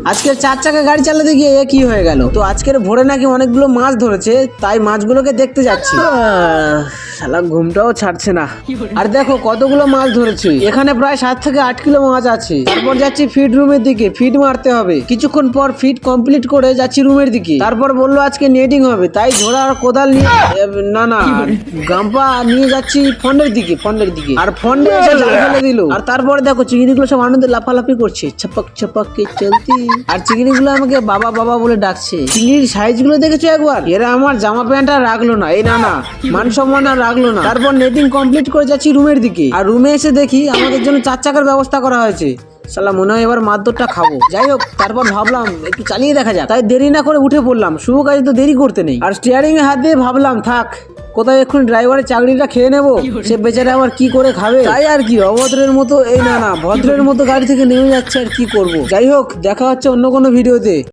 আজকের 4 চাকা গাড়ি চালাতে গিয়ে এ কি হয়ে গেল। তো আজকের ভোরে নাকি অনেকগুলো মাছ ধরেছে, তাই মাছগুলোকে দেখতে যাচ্ছি। শালা ঘুমটাও ছাড়ছে না। আর দেখো কতগুলো মাছ ধরেছি, এখানে প্রায় 7 থেকে 8 কিলো মাছ আছে। তারপর যাচ্ছি ফিড রুমের দিকে, ফিড মারতে হবে। কিছুক্ষণ পর ফিড কমপ্লিট করে যাচ্ছি রুমের দিকে। তারপর বললো আজকে নেটিং হবে, তাই ঝোড়া আর কোদাল নিয়ে না গাম্পা নিয়ে যাচ্ছি ফন্ডের দিকে। আর ফন্ডে এসে জাল ফেলে দিল। আর তারপরে দেখো চিংড়িগুলো সব আনন্দে লাফালাফি করছে, ছপক ছপক কে চলতি। আর চিংড়িগুলো আমাকে বাবা বাবা বলে ডাকছে। চিংড়ির সাইজ গুলো দেখেছো একবার? এরা আমার জামা প্যান্ট আর রাখলো না, এই না মান সম্মান আর রাখলো না। তারপর নেটিং কমপ্লিট করে যাচ্ছি রুমের দিকে। আর রুমে এসে দেখি আমাদের জন্য 4 চাকার ব্যবস্থা করা হয়েছে। শালা মনে হয় এবার মারধরটা খাবো। যাই হোক, তারপর ভাবলাম একটু চালিয়ে দেখা যাক, তাই দেরি না করে উঠে পড়লাম। শুভ কাজে তো দেরি করতে নেই। আর স্টিয়ারিং এ হাত দিয়ে ভাবলাম থাক, কোথায় এখন ড্রাইভারের চাকরিটা খেয়ে নেবো, সে বেচারা আবার কি করে খাবে। তাই আর কি অভদ্রের মতো ভদ্রের মতো গাড়ি থেকে নেমে যাচ্ছে। আর কি করব। যাই হোক, দেখা হচ্ছে অন্য কোনো ভিডিওতে।